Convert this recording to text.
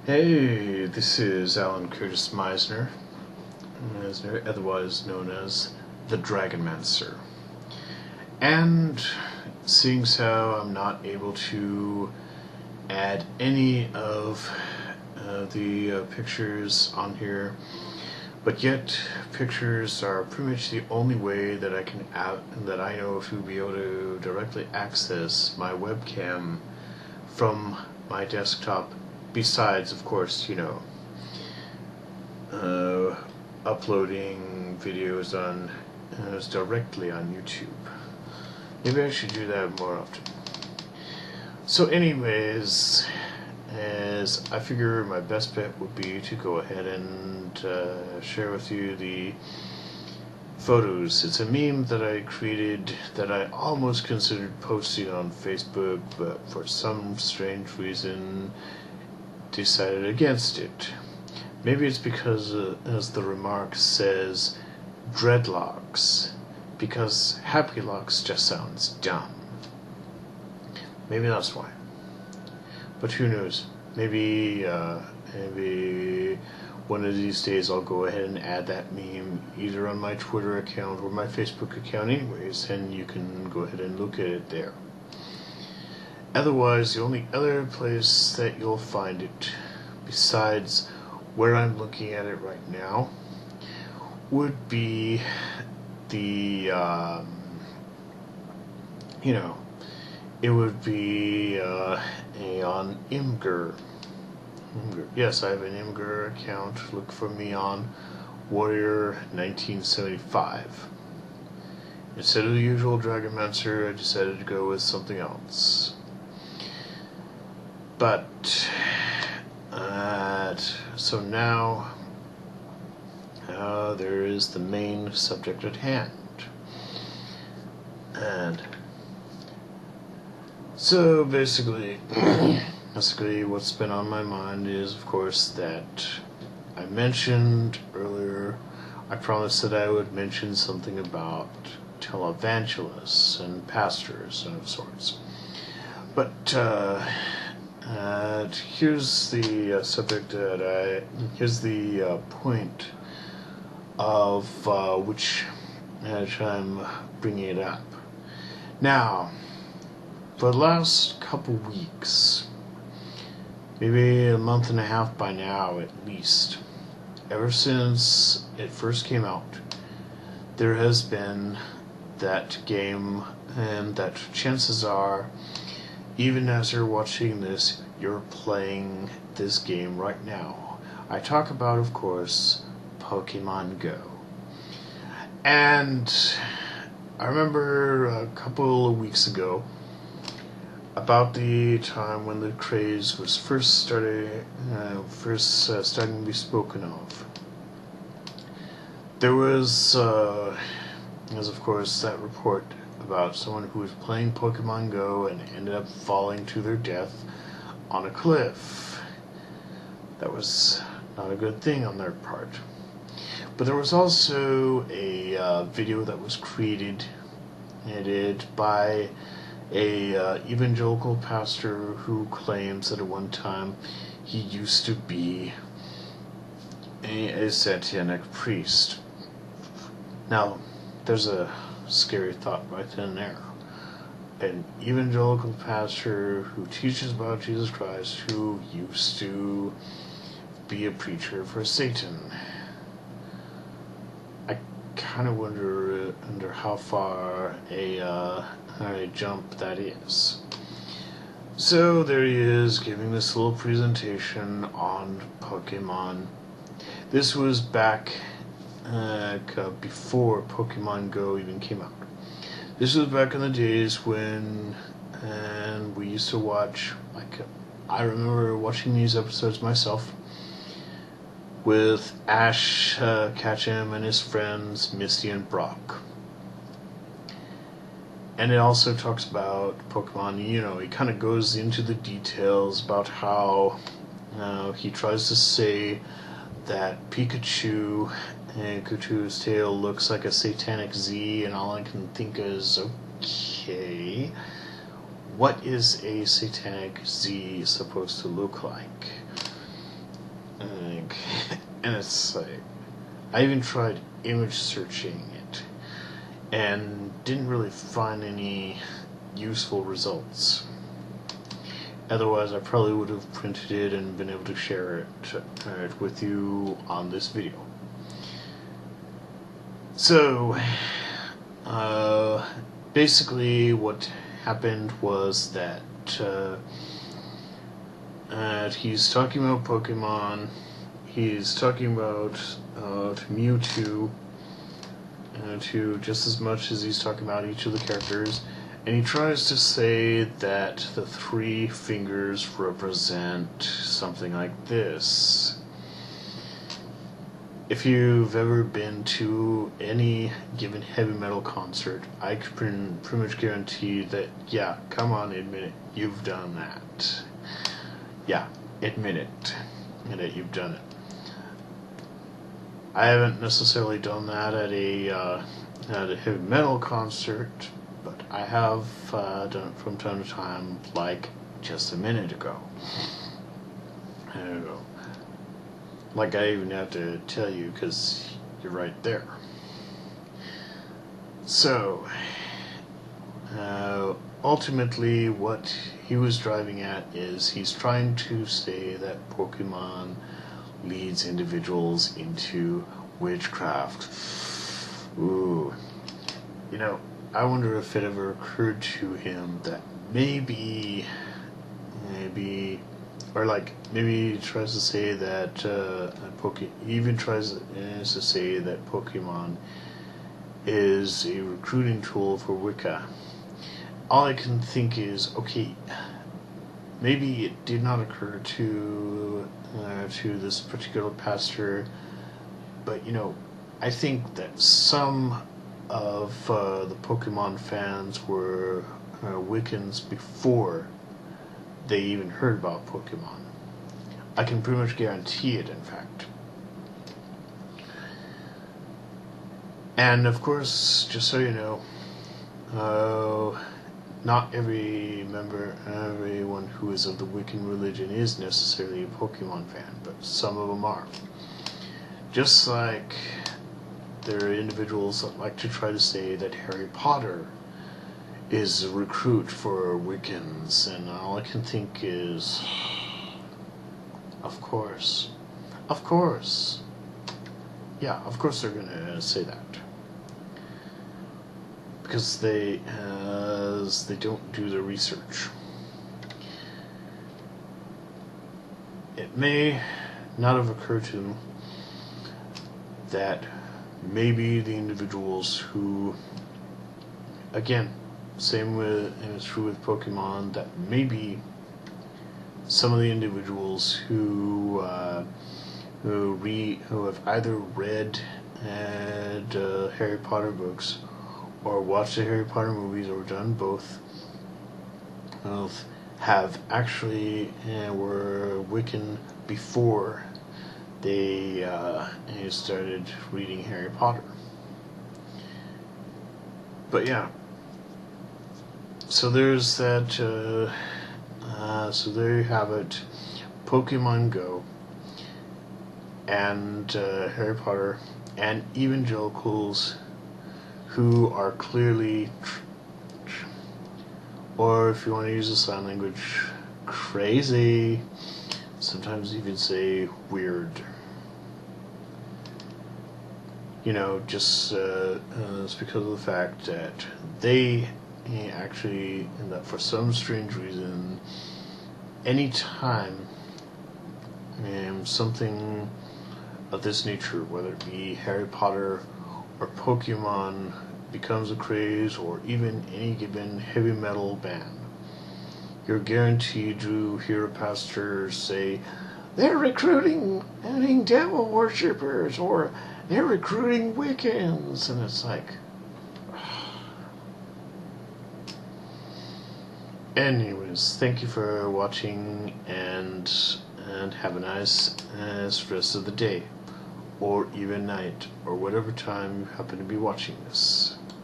Hey, this is Alan Curtis Meisner, otherwise known as the Dragonmancer. And seeing as how I'm not able to add any of the pictures on here, but yet pictures are pretty much the only way that I know to be able to directly access my webcam from my desktop. Besides, of course, uploading videos directly on YouTube. Maybe I should do that more often. So anyways, as I figure my best bet would be to go ahead and share with you the photos. It's a meme that I created that I almost considered posting on Facebook, but for some strange reason decided against it. Maybe it's because, as the remark says, dreadlocks, because Happylocks just sounds dumb. Maybe that's why. But who knows? Maybe one of these days I'll go ahead and add that meme either on my Twitter account or my Facebook account anyways, and you can go ahead and look at it there. Otherwise, the only other place that you'll find it, besides where I'm looking at it right now, would be the, it would be on Imgur. Yes, I have an Imgur account. Look for me on Warrior 1975. Instead of the usual Dragonmancer, I decided to go with something else. But, so now, there is the main subject at hand. And, so basically, what's been on my mind is, of course, that I mentioned earlier, I promised that I would mention something about televangelists and pastors and of sorts. But, here's the subject here's the point of which I'm bringing it up. Now, for the last couple weeks, maybe a month and a half by now at least, ever since it first came out, there has been that game, and that chances are, even as you're watching this, you're playing this game right now. I talk about, of course, Pokemon Go. And I remember a couple of weeks ago, about the time when the craze was first starting to be spoken of. There was of course, that report about someone who was playing Pokemon Go and ended up falling to their death on a cliff. That was not a good thing on their part. But there was also a video that was created by a evangelical pastor who claims that at one time he used to be a satanic priest. Now, there's a scary thought right then and there. An evangelical pastor who teaches about Jesus Christ, who used to be a preacher for Satan. I kind of wonder how far a jump that is. So there he is giving this little presentation on Pokemon. This was back before Pokemon Go even came out. This was back in the days when we used to watch, I remember watching these episodes myself with Ash Ketchum and his friends Misty and Brock. And it also talks about Pokemon, he kind of goes into the details about how he tries to say that Pikachu and Cthulhu's tail looks like a satanic Z, and all I can think is, okay, what is a satanic Z supposed to look like? And it's like, I even tried image searching it and didn't really find any useful results. Otherwise, I probably would have printed it and been able to share it with you on this video. So, basically what happened was that he's talking about Pokemon, he's talking about Mewtwo, to just as much as he's talking about each of the characters, and he tries to say that the 3 fingers represent something like this. If you've ever been to any given heavy metal concert, I can pretty much guarantee that, yeah, come on, admit it, you've done that. Yeah, admit it, that you've done it. I haven't necessarily done that at a heavy metal concert, but I have done it from time to time, like just a minute ago. There you go. Like I even have to tell you, because you're right there. So, ultimately what he was driving at is he's trying to say that Pokemon leads individuals into witchcraft. Ooh. You know, I wonder if it ever occurred to him that maybe, or like, maybe he tries to say that, he even tries to say that Pokemon is a recruiting tool for Wicca. All I can think is, okay, maybe it did not occur to this particular pastor, but you know, I think that some of the Pokemon fans were Wiccans before they even heard about Pokemon. I can pretty much guarantee it, in fact. And of course, just so you know, not everyone who is of the Wiccan religion is necessarily a Pokemon fan, but some of them are. Just like there are individuals that like to try to say that Harry Potter is a recruit for Wiccans, and all I can think is, of course. Yeah, of course they're gonna say that. Because they don't do the research. It may not have occurred to them that maybe the individuals who, again, same with, and it's true with Pokemon, that maybe some of the individuals who have either read Harry Potter books or watched the Harry Potter movies, or done both, have actually were Wiccan before they started reading Harry Potter. But yeah, so there's that. So there you have it. Pokemon Go and Harry Potter and evangelicals who are clearly, or if you want to use a sign language, crazy. Sometimes even say weird. You know, just it's because of the fact that they actually, and that for some strange reason, anytime something of this nature, whether it be Harry Potter or Pokemon, becomes a craze, or even any given heavy metal band, you're guaranteed to hear a pastor say, they're recruiting devil worshippers, or they're recruiting Wiccans, and it's like, anyways, thank you for watching, and have a nice rest of the day, or even night, or whatever time you happen to be watching this.